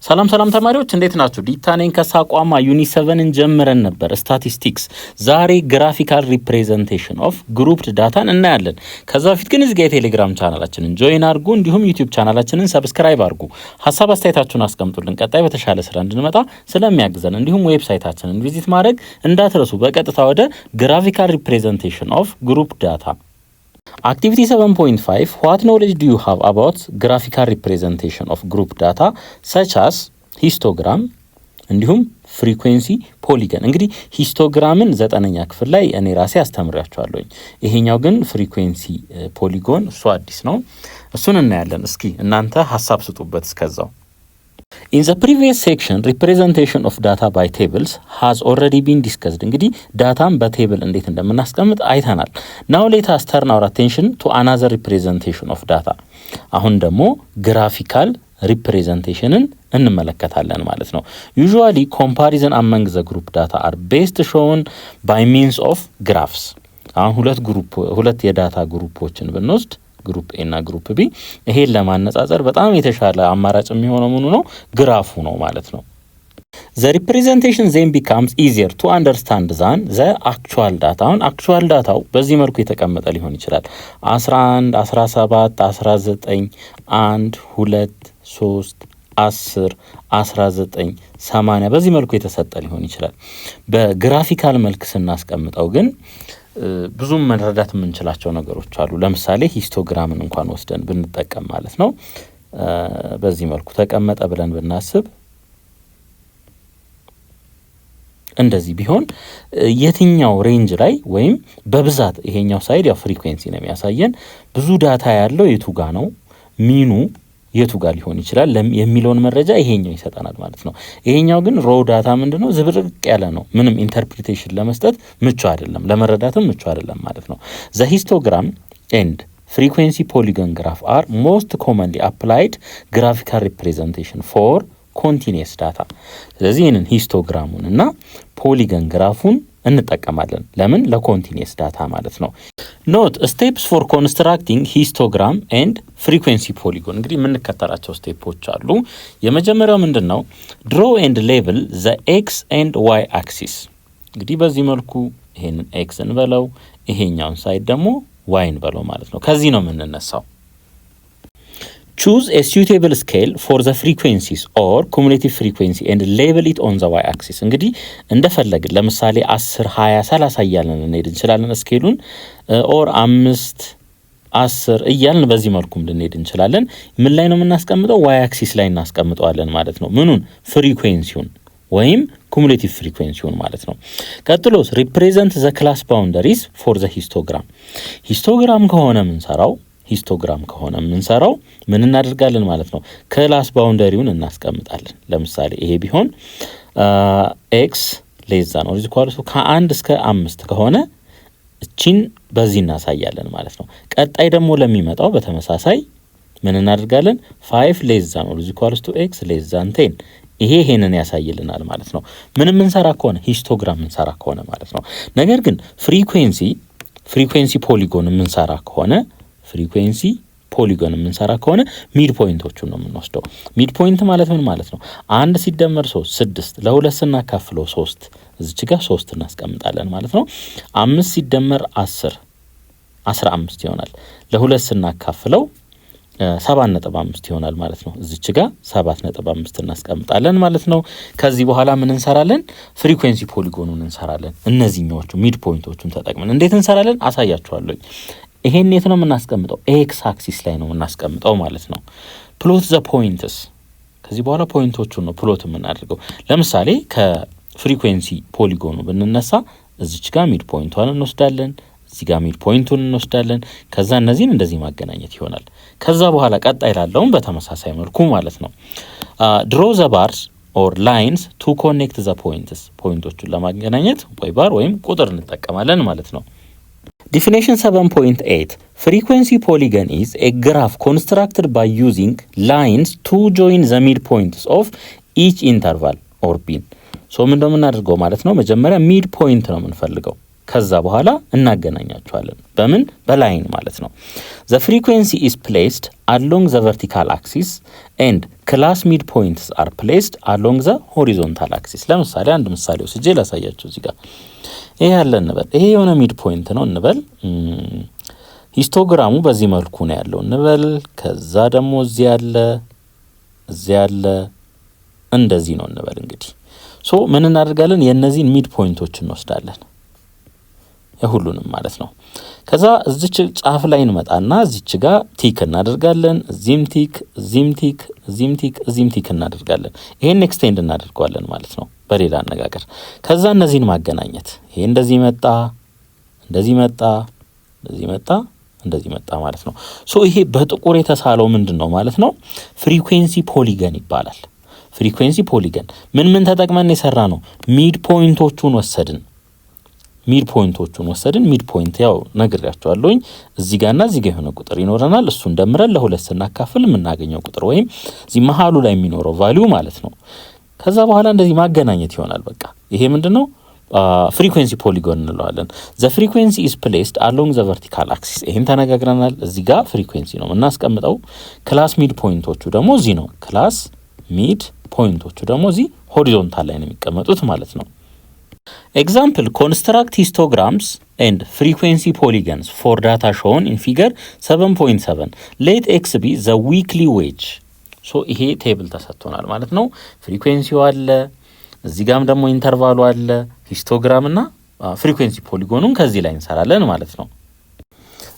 ሰላም ተማሪዎች እንዴት ናችሁ? ዲታኔን ከሳቋማ ዩኒት 7ን ጀምረን ነበር ስታቲስቲክስ። ዛሬ ግራፊካል ሪፕሬዘንቴሽን ኦፍ ግሩፕድ ዳታን እናያለን። ከዛ በፊት ግን እዚህ ጋር የቴሌግራም ቻናላችንን ጆይን አድርጉ፣ እንዲሁም ዩቲዩብ ቻናላችንን ሰብስክራይብ አድርጉ። ሀሳብ አስተያየታችሁን አስቀምጡልን፣ ቀጣይ በተሻለ ስራ እንድንመጣ ስለሚያግዘን። እንዲሁም ዌብሳይታችንን ቪዚት ማድረግ እንዳትረሱ። በቀጥታ ወደ ግራፊካል ሪፕሬዘንቴሽን ኦፍ ግሩፕ ዳታ Activity 7.5 What knowledge do you have about graphical representation of group data such as histogram እንዲሁም ፍሪኩዌንሲ ፖሊገን። እንግዲህ ሂስቶግራምን 9ኛ ክፍል ላይ እኔ ራሴ አስተምራችኋለሁ። ይሄኛው ግን ፍሪኩዌንሲ ፖሊጎን እሱ አዲስ ነው። እሱን እናያለን። እስኪ እናንተ ሐሳብ ስጡበት እስከዛው። In the previous section, representation of data by tables has already been discussed. እንግዲህ ዳታን በቴብል እንዴት እንደምናስቀምጥ አይተናል። Now let us turn our attention to another representation of data. አሁን ደግሞ ግራፊካል ሪፕሬዘንቴሽንን እንመለከታለን ማለት ነው። Usually comparison among the group data are best shown by means of graphs. አሁን ሁለት የዳታ ግሩፖችን ብንወስድ ግሩፕ ኤ እና ግሩፕ ቢ፣ ይሄን ለማነጻጸር በጣም የተሻለ አማራጭ የሚሆነው ምኑ ነው? ግራፉ ነው ማለት ነው። The representation then becomes easier to understand than the actual data. አሁን actual ዳታው በዚህ መልኩ የተቀመጠ ሊሆን ይችላል። 11 17 19 1 2 3 10 19 80 በዚህ መልኩ የተሰጠ ሊሆን ይችላል። በግራፊካል መልክ ስናስቀምጠው ግን ብዙም መረዳት የምንችላቸው ነገሮች አሉ። ለምሳሌ ሂስቶግራምን እንኳን ወስደን ብንጠቀም ማለት ነው። በዚህ መልኩ ተቀመጠ ብለን ብናስብ እንደዚህ ቢሆን የትኛው ሬንጅ ላይ ወይም በብዛት ይሄኛው ሳይድ ያው ፍሪኩዌንሲ ነው የሚያሳየን፣ ብዙ ዳታ ያለው የቱ ጋ ነው፣ ሚኑ የቱ ጋር ሊሆን ይችላል የሚለውን መረጃ ይሄኛው ይሰጠናል ማለት ነው። ይሄኛው ግን ሮው ዳታ ምንድነው? ዝብርቅ ያለ ነው። ምንም ኢንተርፕሪቴሽን ለመስጠት ምቹ አይደለም፣ ለመረዳትም ምቹ አይደለም ማለት ነው። ዘ ሂስቶግራም ኤንድ ፍሪኩዌንሲ ፖሊጎን ግራፍ አር ሞስት ኮመንሊ አፕላይድ ግራፊካል ሪፕሬዘንቴሽን ፎር ኮንቲኒየስ ዳታ። ስለዚህ ይህንን ሂስቶግራሙን እና ፖሊጎን ግራፉን እንጠቀማለን። ለምን? ለኮንቲኒየስ ዳታ ማለት ነው። ኖት ስቴፕስ ፎር ኮንስትራክቲንግ ሂስቶግራም ኤንድ ፍሪኩዌንሲ ፖሊጎን። እንግዲህ የምንከተላቸው ስቴፖች አሉ። የመጀመሪያው ምንድን ነው? ድሮ ኤንድ ሌብል ዘ ኤክስ ኤንድ ዋይ አክሲስ። እንግዲህ በዚህ መልኩ ይሄንን ኤክስ እንበለው፣ ይሄኛውን ሳይድ ደግሞ ዋይ እንበለው ማለት ነው። ከዚህ ነው የምንነሳው። Choose a suitable scale for the frequencies or cumulative frequency and label it on the y-axis. እንግዲህ እንደፈለግን ለምሳሌ 10 20 30 እያልን ልንሄድ እንችላለን። ስኬሉን ኦር 5 10 እያልን በዚህ መልኩም ልንሄድ እንችላለን። ምን ላይ ነው የምናስቀምጠው? y-axis ላይ እናስቀምጠዋለን ማለት ነው። ምኑን? ፍሪኩዌንሲውን ወይም cumulative frequencyውን ማለት ነው። ቀጥሎስ represent the class boundaries for the histogram. ሂስቶግራም ከሆነ የምንሰራው ምን እናደርጋለን ማለት ነው? ክላስ ባውንደሪውን እናስቀምጣለን። ለምሳሌ ይሄ ቢሆን ኤክስ ሌዛ ነው ሪዚኳልሱ ከ1 እስከ 5 ከሆነ እቺን በዚህ እናሳያለን ማለት ነው። ቀጣይ ደግሞ ለሚመጣው በተመሳሳይ ምን እናደርጋለን? 5 ሌዛ ነው ሪዚኳልስ ቱ ኤክስ ሌዛን 10 ይሄንን ያሳይልናል ማለት ነው። ምንም እንሰራ ከሆነ ሂስቶግራም እንሰራ ከሆነ ማለት ነው። ነገር ግን ፍሪኩዌንሲ ፖሊጎን የምንሰራ ከሆነ ሚድ ፖይንቶቹን ነው የምንወስደው። ሚድ ፖይንት ማለት ምን ማለት ነው? 1 ሲደመር 3 6፣ ለ2 ስናካፍለው 3 እዚች ጋር 3 እናስቀምጣለን ማለት ነው። 5 ሲደመር 10 15 ይሆናል። ለ2 ስናካፍለው 7.5 ይሆናል ማለት ነው። እዚች ጋር 7.5 እናስቀምጣለን ማለት ነው። ከዚህ በኋላ ምን እንሰራለን? ፍሪኩዌንሲ ፖሊጎኑን እንሰራለን። እነዚህኞቹ ሚድ ፖይንቶቹን ተጠቅመን እንዴት እንሰራለን አሳያችኋለሁ። ይሄን የት ነው የምናስቀምጠው? ኤክስ አክሲስ ላይ ነው የምናስቀምጠው ማለት ነው። ፕሎት ዘ ፖይንትስ። ከዚህ በኋላ ፖይንቶቹን ነው ፕሎት የምናደርገው። ለምሳሌ ከፍሪኩዌንሲ ፖሊጎኑ ብንነሳ እዚች ጋር ሚድ ፖይንቷን እንወስዳለን፣ እዚህ ጋር ሚድ ፖይንቱን እንወስዳለን። ከዛ እነዚህን እንደዚህ ማገናኘት ይሆናል። ከዛ በኋላ ቀጣይ ላለውም በተመሳሳይ መልኩ ማለት ነው። ድሮ ዘ ባርስ ኦር ላይንስ ቱ ኮኔክት ዘ ፖይንትስ። ፖይንቶቹን ለማገናኘት ወይ ባር ወይም ቁጥር እንጠቀማለን ማለት ነው። Definition 7.8 Frequency polygon is a graph constructed by using lines to join the midpoints of each interval or pin. ምን እንደምናደርገው ማለት ነው? መጀመሪያ ሚድ ፖይንት ነው የምንፈልገው ከዛ በኋላ እናገናኛቸዋለን በምን በላይን ማለት ነው። the frequency is placed along the vertical axis and class midpoints are placed along the horizontal axis። ለምሳሌ አንድ ምሳሌ ወስጄ ላሳያችሁ። እዚህ ጋር ይሄ ያለ እንበል፣ ይሄ የሆነ ሚድ ፖይንት ነው እንበል። ሂስቶግራሙ በዚህ መልኩ ነው ያለው እንበል። ከዛ ደግሞ እዚህ ያለ እንደዚህ ነው እንበል። እንግዲህ ሶ ምን እናደርጋለን? የነዚህን ሚድ ፖይንቶች እንወስዳለን የሁሉንም ማለት ነው። ከዛ እዚች ጫፍ ላይ እንመጣና እዚች ጋር ቲክ እናደርጋለን። እዚህም ቲክ እናደርጋለን። ይሄን ኤክስቴንድ እናደርገዋለን ማለት ነው በሌላ አነጋገር። ከዛ እነዚህን ማገናኘት፣ ይሄ እንደዚህ መጣ ማለት ነው። ሶ ይሄ በጥቁር የተሳለው ምንድነው ማለት ነው? ፍሪኩዌንሲ ፖሊገን ይባላል። ፍሪኩዌንሲ ፖሊገን ምን ተጠቅመን የሰራ ነው? ሚድ ፖይንቶቹን ወሰድን። ሚድ ፖይንት ያው ነግሬያቸዋለሁኝ። እዚህ ጋርና እዚህ ጋር የሆነ ቁጥር ይኖረናል። እሱን ደምረን ለሁለት ስናካፍል የምናገኘው ቁጥር ወይም እዚህ መሃሉ ላይ የሚኖረው ቫልዩ ማለት ነው። ከዛ በኋላ እንደዚህ ማገናኘት ይሆናል። በቃ ይሄ ምንድነው? ፍሪኩዌንሲ ፖሊጎን እንለዋለን። ዘ ፍሪኩዌንሲ ኢዝ ፕሌስድ አሎንግ ዘ ቨርቲካል አክሲስ። ይሄን ተነጋግረናል። እዚህ ጋር ፍሪኩዌንሲ ነው የምናስቀምጠው። ክላስ ሚድ ፖይንቶቹ ደግሞ እዚህ ነው። ክላስ ሚድ ፖይንቶቹ ደግሞ እዚህ ሆሪዞንታል ላይ ነው የሚቀመጡት ማለት ነው። ኤግዛምፕል ኮንስትራክት ሂስቶግራምስ ኤንድ ፍሪኩዌንሲ ፖሊገንስ ፎር ዳታ ሾውን ኢን ፊገር 7.7 ሌት ኤክስ ቢ ዘ ዊክሊ ዌጅ። ሶ ይሄ ቴብል ተሰጥቶናል ማለት ነው። ፍሪኩዌንሲው አለ፣ እዚህ ጋም ደግሞ ኢንተርቫሉ አለ፣ ሂስቶግራም እና ፍሪኩዌንሲ ፖሊጎኑን ከዚህ ላይ እንሰራለን ማለት ነው።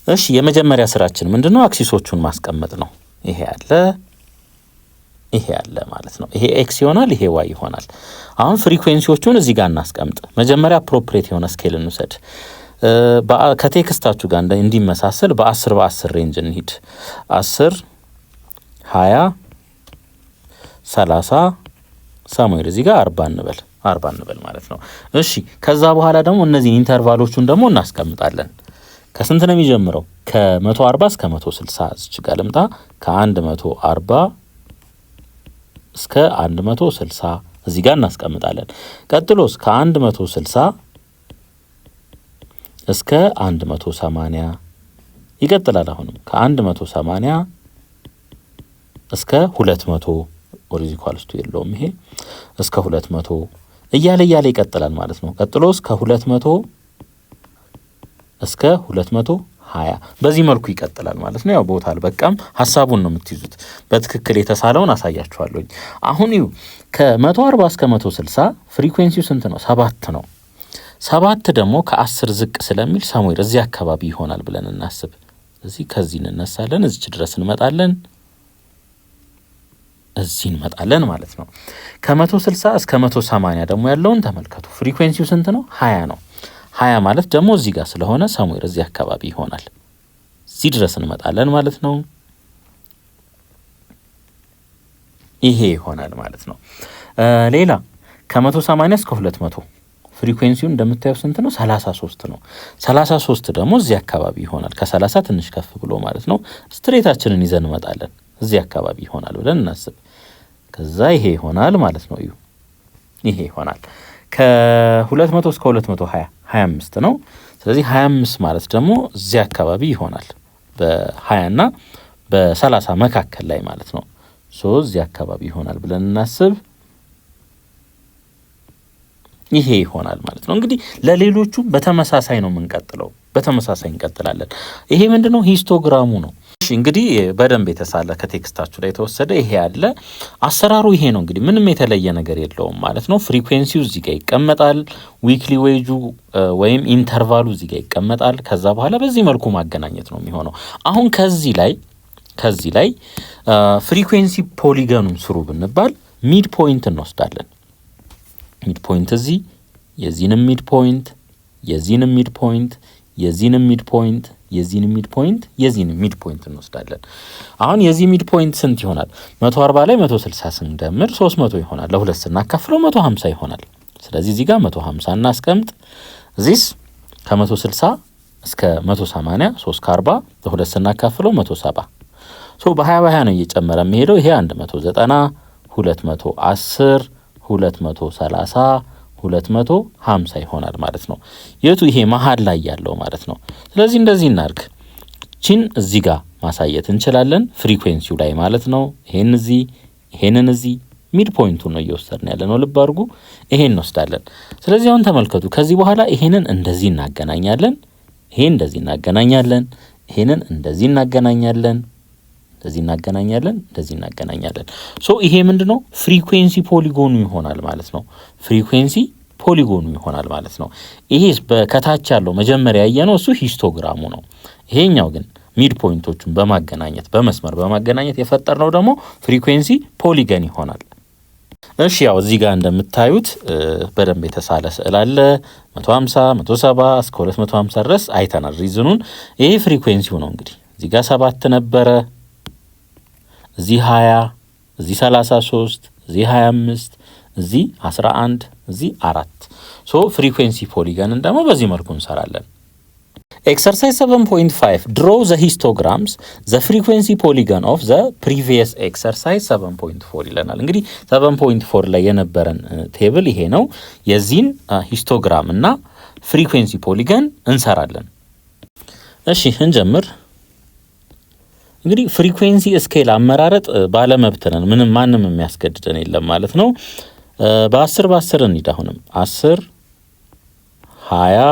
እሺ የመጀመሪያ ስራችን ምንድነው? አክሲሶቹን ማስቀመጥ ነው። ይሄ አለ ማለት ነው። ይሄ ኤክስ ይሆናል፣ ይሄ ዋይ ይሆናል። አሁን ፍሪኩዌንሲዎቹን እዚህ ጋር እናስቀምጥ። መጀመሪያ አፕሮፕሪየት የሆነ ስኬል እንውሰድ። ከቴክስታችሁ ጋር እንዲመሳሰል በ10 ሬንጅ እንሂድ። 10 20 30 ሳሙኤል እዚህ ጋር 40 እንበል ማለት ነው። እሺ ከዛ በኋላ ደግሞ እነዚህ ኢንተርቫሎቹን ደግሞ እናስቀምጣለን። ከስንት ነው የሚጀምረው? ከ140 እስከ 160 እዚህ ጋር ልምጣ። ከ140 እስከ 160 እዚህ ጋር እናስቀምጣለን። ቀጥሎስ ከ160 እስከ 180 ይቀጥላል። አሁንም ከ180 እስከ 200 ኦሪዚ ኳልስቱ የለውም ይሄ እስከ 200 እያለ ይቀጥላል ማለት ነው። ቀጥሎስ ከ200 እስከ 220 በዚህ መልኩ ይቀጥላል ማለት ነው። ያው ቦታ አልበቃም፣ ሐሳቡን ነው የምትይዙት። በትክክል የተሳለውን አሳያችኋለሁኝ። አሁን ይሁ ከ140 እስከ 160 ፍሪኩዌንሲው ስንት ነው? 7 ነው። 7 ደግሞ ከ10 ዝቅ ስለሚል ሳሙኤል እዚህ አካባቢ ይሆናል ብለን እናስብ። እዚህ ከዚህ እንነሳለን፣ እዚች ድረስ እንመጣለን፣ እዚህ እንመጣለን ማለት ነው። ከ160 እስከ 180 ደግሞ ያለውን ተመልከቱ። ፍሪኩዌንሲው ስንት ነው? 20 ነው። 20 ማለት ደግሞ እዚህ ጋር ስለሆነ ሳሙኤል እዚህ አካባቢ ይሆናል። እዚህ ድረስ እንመጣለን ማለት ነው። ይሄ ይሆናል ማለት ነው። ሌላ ከ180 እስከ 200 ፍሪኩዌንሲው እንደምታየው ስንት ነው? 33 ነው። 33 ደግሞ እዚህ አካባቢ ይሆናል። ከ30 ትንሽ ከፍ ብሎ ማለት ነው። ስትሬታችንን ይዘን እንመጣለን። እዚህ አካባቢ ይሆናል ብለን እናስብ። ከዛ ይሄ ይሆናል ማለት ነው። ይሄ ይሆናል። ከ200 እስከ 220 25 ነው። ስለዚህ 25 ማለት ደግሞ እዚህ አካባቢ ይሆናል። በ20 እና በ30 መካከል ላይ ማለት ነው። እዚህ አካባቢ ይሆናል ብለን እናስብ። ይሄ ይሆናል ማለት ነው። እንግዲህ ለሌሎቹ በተመሳሳይ ነው የምንቀጥለው፣ በተመሳሳይ እንቀጥላለን። ይሄ ምንድነው? ሂስቶግራሙ ነው። እሺ እንግዲህ በደንብ የተሳለ ከቴክስታችሁ ላይ የተወሰደ ይሄ ያለ አሰራሩ ይሄ ነው። እንግዲህ ምንም የተለየ ነገር የለውም ማለት ነው። ፍሪኩዌንሲው እዚህ ጋር ይቀመጣል። ዊክሊ ዌጁ ወይም ኢንተርቫሉ እዚህ ጋር ይቀመጣል። ከዛ በኋላ በዚህ መልኩ ማገናኘት ነው የሚሆነው። አሁን ከዚህ ላይ ፍሪኩዌንሲ ፖሊገኑን ስሩ ብንባል ሚድ ፖይንት እንወስዳለን። ሚድ ፖይንት እዚህ የዚህንም ሚድ ፖይንት የዚህንም ሚድ ፖይንት የዚህንም ሚድ ፖይንት የዚህንም ሚድ ፖይንት የዚህንም ሚድ ፖይንት እንወስዳለን። አሁን የዚህ ሚድ ፖይንት ስንት ይሆናል? 140 ላይ 160 ስንደምር 300 ይሆናል። ለሁለት ስናካፍለው 150 ይሆናል። ስለዚህ እዚህ ጋር 150 እናስቀምጥ። እዚህስ ከ160 እስከ 180 3 ከ40 ለሁለት ስናካፍለው 170 በ20 ነው እየጨመረ የሚሄደው። ይሄ 190 210 230 250 ይሆናል ማለት ነው። የቱ ይሄ መሃል ላይ ያለው ማለት ነው። ስለዚህ እንደዚህ እናርግ። ቺን እዚህ ጋር ማሳየት እንችላለን ፍሪኩዌንሲው ላይ ማለት ነው። ይሄንን እዚህ ሚድ ፖይንቱ ነው እየወሰድን ያለ ነው። ልብ አድርጉ። ይሄን እንወስዳለን። ስለዚህ አሁን ተመልከቱ። ከዚህ በኋላ ይሄንን እንደዚህ እናገናኛለን፣ ይሄን እንደዚህ እናገናኛለን፣ ይሄንን እንደዚህ እናገናኛለን፣ እንደዚህ እናገናኛለን፣ እንደዚህ እናገናኛለን። ሶ ይሄ ምንድነው? ፍሪኩዌንሲ ፖሊጎኑ ይሆናል ማለት ነው። ፍሪኩዌንሲ ፖሊጎኑ ይሆናል ማለት ነው። ይሄ በከታች ያለው መጀመሪያ ያየነው እሱ ሂስቶግራሙ ነው። ይሄኛው ግን ሚድ ፖይንቶቹን በማገናኘት በመስመር በማገናኘት የፈጠርነው ደግሞ ፍሪኩዌንሲ ፖሊገን ይሆናል። እሺ ያው እዚህ ጋር እንደምታዩት በደንብ የተሳለ ስዕል አለ። 150 170 እስከ 250 ድረስ አይተናል ሪዝኑን። ይሄ ፍሪኩዌንሲው ነው እንግዲህ እዚህ ጋር 7 ነበረ፣ እዚህ 20፣ እዚህ 33፣ እዚህ 25፣ እዚህ 11፣ እዚህ 4። ሶ ፍሪኩዌንሲ ፖሊገንን ደግሞ በዚህ መልኩ እንሰራለን። Exercise 7.5 draw the histograms the frequency polygon of the previous exercise 7.4 ይለናል። እንግዲህ 7.4 ላይ የነበረን ቴብል ይሄ ነው። የዚህን ሂስቶግራም እና ፍሪኩዌንሲ ፖሊገን እንሰራለን። እሺ እንጀምር። እንግዲህ ፍሪኩዌንሲ ስኬል አመራረጥ ባለመብት ነን፣ ምንም ማንም የሚያስገድደን የለም ማለት ነው። በ10 በ10 እንሂድ። አሁንም 10 20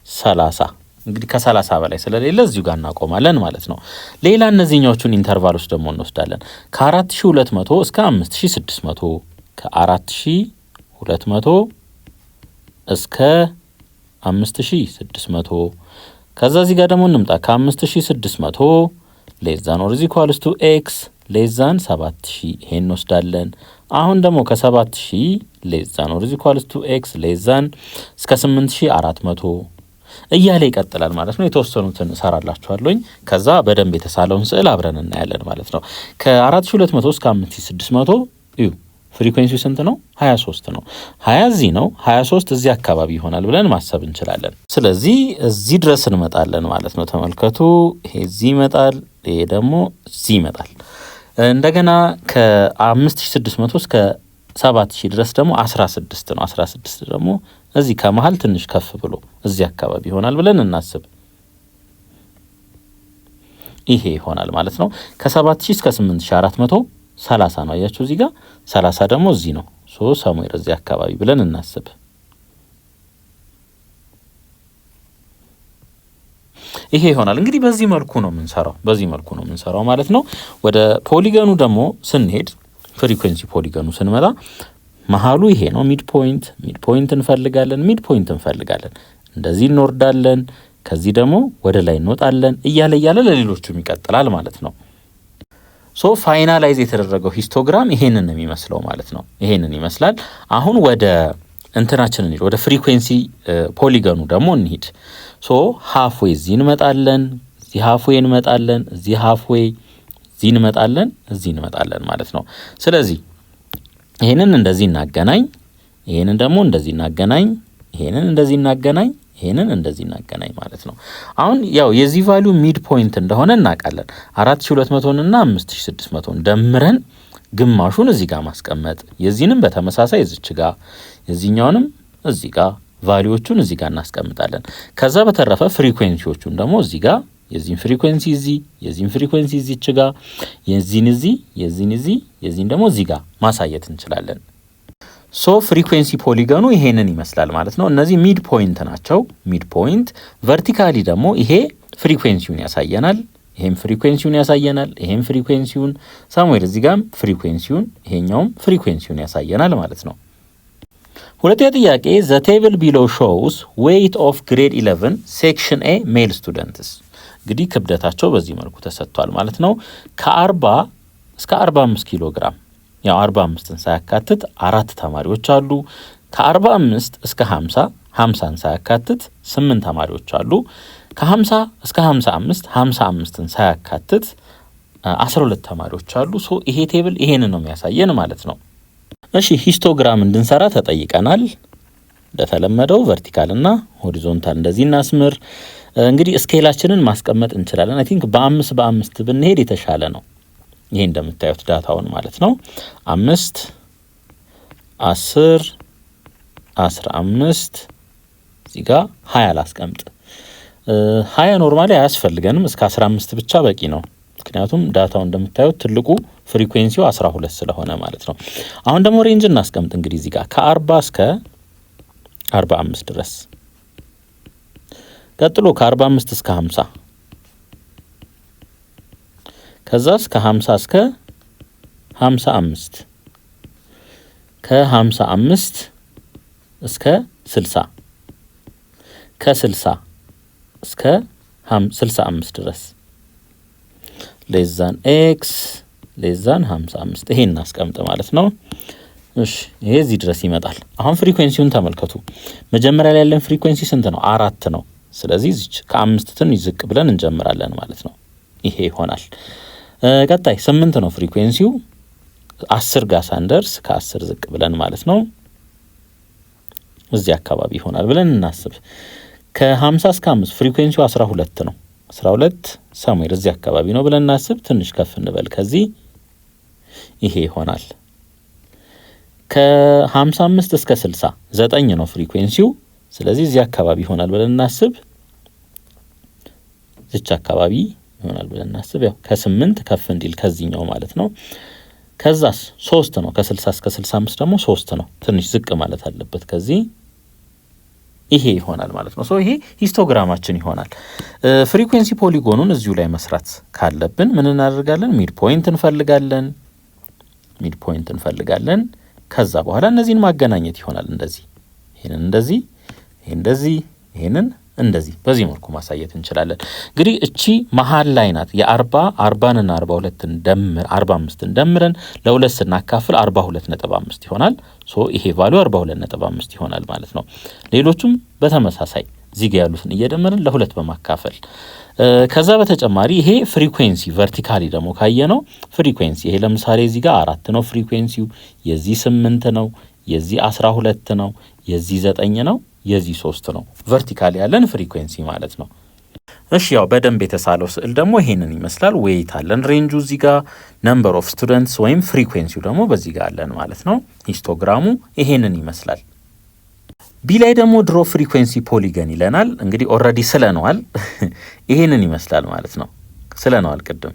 30 እንግዲህ ከ30 በላይ ስለሌለ እዚሁ ጋር እናቆማለን ማለት ነው። ሌላ እነዚህኞቹን ኢንተርቫሎች ደግሞ እንወስዳለን። ከ4200 እስከ 5600፣ ከ4200 እስከ 5600። ከዛ እዚህ ጋር ደግሞ እንምጣ። ከ5600 ሌስ ዛን ኦር ኢኳልስ ቱ ኤክስ ሌስ ዛን 7000 ይሄን እንወስዳለን። አሁን ደግሞ ከ7000 ሌስ ዛን ኦር ኢኳልስ ቱ ኤክስ ሌስ ዛን እስከ 8400 እያለ ይቀጥላል ማለት ነው። የተወሰኑትን እሰራላችኋለሁኝ። ከዛ በደንብ የተሳለውን ስዕል አብረን እናያለን ማለት ነው። ከ4200 እስከ 5600 እዩ። ፍሪኩዌንሲው ስንት ነው? 23 ነው። 20 እዚህ ነው፣ 23 እዚህ አካባቢ ይሆናል ብለን ማሰብ እንችላለን። ስለዚህ እዚህ ድረስ እንመጣለን ማለት ነው። ተመልከቱ። ይሄ እዚህ ይመጣል፣ ይሄ ደግሞ እዚህ ይመጣል። እንደገና ከ5600 እስከ 7000 ድረስ ደግሞ 16 ነው። 16 ደግሞ እዚህ ከመሃል ትንሽ ከፍ ብሎ እዚህ አካባቢ ይሆናል ብለን እናስብ። ይሄ ይሆናል ማለት ነው። ከ7000 እስከ 8430 ነው። አያችሁ እዚህ ጋር 30 ደግሞ እዚህ ነው። ሶ ሰሙዌር እዚህ አካባቢ ብለን እናስብ። ይሄ ይሆናል እንግዲህ በዚህ መልኩ ነው የምንሰራው ማለት ነው። ወደ ፖሊገኑ ደግሞ ስንሄድ ፍሪኩዌንሲ ፖሊገኑ ስንመጣ መሃሉ ይሄ ነው። ሚድ ፖይንት እንፈልጋለን። እንደዚህ እንወርዳለን። ከዚህ ደግሞ ወደ ላይ እንወጣለን እያለ ለሌሎቹም ይቀጥላል ማለት ነው። ሶ ፋይናላይዝ የተደረገው ሂስቶግራም ይሄንን ነው የሚመስለው ማለት ነው። ይሄንን ይመስላል። አሁን ወደ እንትናችን እንሂድ፣ ወደ ፍሪኩዌንሲ ፖሊገኑ ደግሞ እንሂድ። ሶ ሃፍዌይ እዚህ እንመጣለን፣ እዚህ ሃፍዌይ እንመጣለን፣ እዚህ ሃፍዌይ እዚህ እንመጣለን ማለት ነው። ስለዚህ ይሄንን እንደዚህ እናገናኝ፣ ይሄንን ደግሞ እንደዚህ እናገናኝ፣ ይሄንን እንደዚህ እናገናኝ፣ ይሄንን እንደዚህ እናገናኝ ማለት ነው። አሁን ያው የዚህ ቫልዩ ሚድ ፖይንት እንደሆነ እናውቃለን። 4200 እና 5600 ደምረን ግማሹን እዚህ ጋር ማስቀመጥ፣ የዚህንም በተመሳሳይ እዚች ጋር፣ የዚህኛውንም እዚህ ጋር፣ ቫልዩዎቹን እዚህ ጋር እናስቀምጣለን። ከዛ በተረፈ ፍሪኩዌንሲዎቹን ደግሞ እዚህ ጋር የዚህን ፍሪኩዌንሲ እዚህ፣ የዚህን ፍሪኩዌንሲ እዚች ጋር፣ የዚህን እዚህ፣ የዚህን እዚህ፣ የዚህን ደግሞ እዚህ ጋር ማሳየት እንችላለን። ሶ ፍሪኩዌንሲ ፖሊገኑ ይሄንን ይመስላል ማለት ነው። እነዚህ ሚድ ፖይንት ናቸው። ሚድ ፖይንት ቨርቲካሊ ደግሞ ይሄ ፍሪኩዌንሲውን ያሳየናል፣ ይሄም ፍሪኩዌንሲውን ያሳየናል፣ ይሄም ፍሪኩዌንሲውን ሳሙዌር እዚህ ጋርም ፍሪኩዌንሲውን፣ ይሄኛውም ፍሪኩዌንሲውን ያሳየናል ማለት ነው። ሁለተኛ ጥያቄ ዘ ቴብል ቢሎ ሾውስ ዌይት ኦፍ ግሬድ 11 ሴክሽን ኤ ሜል ስቱደንትስ። እንግዲህ ክብደታቸው በዚህ መልኩ ተሰጥቷል ማለት ነው። ከ40 እስከ 45 ኪሎ ግራም፣ ያው 45ን ሳያካትት 4 ተማሪዎች አሉ። ከ45 እስከ 50ን ሳያካትት 8 ተማሪዎች አሉ። ከ50 እስከ 55ን ሳያካትት 12 ተማሪዎች አሉ። ሶ ይሄ ቴብል ይሄንን ነው የሚያሳየን ማለት ነው። እሺ ሂስቶግራም እንድንሰራ ተጠይቀናል። እንደተለመደው ቨርቲካል እና ሆሪዞንታል እንደዚህ እናስምር። እንግዲህ ስኬላችንን ማስቀመጥ እንችላለን። አይ ቲንክ በ5 ብንሄድ የተሻለ ነው። ይሄ እንደምታዩት ዳታውን ማለት ነው 5 10 15 እዚህ ጋር 20 ላስቀምጥ። 20 ኖርማሊ አያስፈልገንም እስከ 15 ብቻ በቂ ነው። ምክንያቱም ዳታው እንደምታዩት ትልቁ ፍሪኩዌንሲው 12 ስለሆነ ማለት ነው። አሁን ደግሞ ሬንጅ እናስቀምጥ እንግዲህ እዚህ ጋር ከ40 እስከ 45 ድረስ፣ ቀጥሎ ከ45 እስከ 50፣ ከዛ እስከ 50 እስከ 55፣ ከ55 እስከ 60፣ ከ60 እስከ 65 ድረስ ሌዛን ኤክስ ሌዛን 55 ይሄን እናስቀምጥ ማለት ነው። እሺ ይሄ እዚህ ድረስ ይመጣል። አሁን ፍሪኩዌንሲውን ተመልከቱ። መጀመሪያ ላይ ያለን ፍሪኩዌንሲ ስንት ነው? 4 ነው። ስለዚህ እዚች ከ5 ትንሽ ዝቅ ብለን እንጀምራለን ማለት ነው። ይሄ ይሆናል። ቀጣይ 8 ነው ፍሪኩዌንሲው። 10 ጋር ሳንደርስ ከ10 ዝቅ ብለን ማለት ነው እዚህ አካባቢ ይሆናል ብለን እናስብ። ከ50 እስከ 5 ፍሪኩዌንሲው 12 ነው። 12 ሰሙዌር እዚህ አካባቢ ነው ብለን እናስብ። ትንሽ ከፍ እንበል ከዚህ ይሄ ይሆናል። ከ55 እስከ 60 9 ነው ፍሪኩዌንሲው። ስለዚህ እዚህ አካባቢ ይሆናል ብለን እናስብ። እዚህ አካባቢ ይሆናል ብለን እናስብ። ያው ከ8 ከፍ እንዲል ከዚህኛው ማለት ነው። ከዛስ 3 ነው። ከ60 እስከ 65 ደግሞ 3 ነው። ትንሽ ዝቅ ማለት አለበት ከዚህ ይሄ ይሆናል ማለት ነው። ይሄ ሂስቶግራማችን ይሆናል። ፍሪኩዌንሲ ፖሊጎኑን እዚሁ ላይ መስራት ካለብን ምን እናደርጋለን? ሚድ ፖይንት እንፈልጋለን። ከዛ በኋላ እነዚህን ማገናኘት ይሆናል። እንደዚህ ይሄንን እንደዚህ፣ ይሄን እንደዚህ፣ ይሄንን እንደዚህ በዚህ መልኩ ማሳየት እንችላለን። እንግዲህ እቺ መሃል ላይ ናት። የ40ና 42ን ደምር 45ን ደምረን ለ2 ስናካፍል 42.5 ይሆናል። ይሄ ቫልዩ 42.5 ይሆናል ማለት ነው። ሌሎቹም በተመሳሳይ እዚህ ጋር ያሉትን እየደመርን ለ2 በማካፈል ከዛ በተጨማሪ ይሄ ፍሪኩዌንሲ ቨርቲካሊ ደግሞ ካየነው ፍሪኩዌንሲ ይሄ ለምሳሌ እዚህ ጋር 4 ነው ፍሪኩዌንሲው፣ የዚህ 8 ነው፣ የዚህ 12 ነው፣ የዚህ 9 ነው፣ የዚህ 3 ነው። ቨርቲካሊ ያለን ፍሪኩዌንሲ ማለት ነው። እሺ ያው በደንብ የተሳለው ስዕል ደግሞ ይሄንን ይመስላል። ዌይት አለን፣ ሬንጁ እዚህ ጋር፣ ነምበር ኦፍ ስቱደንትስ ወይም ፍሪኩዌንሲው ደግሞ በዚህ ጋር አለን ማለት ነው። ሂስቶግራሙ ይሄንን ይመስላል። ቢ ላይ ደግሞ ድሮ ፍሪኩዌንሲ ፖሊገን ይለናል። እንግዲህ ኦልሬዲ ስለነዋል ይሄንን ይመስላል ማለት ነው። ስለነዋል ቅድም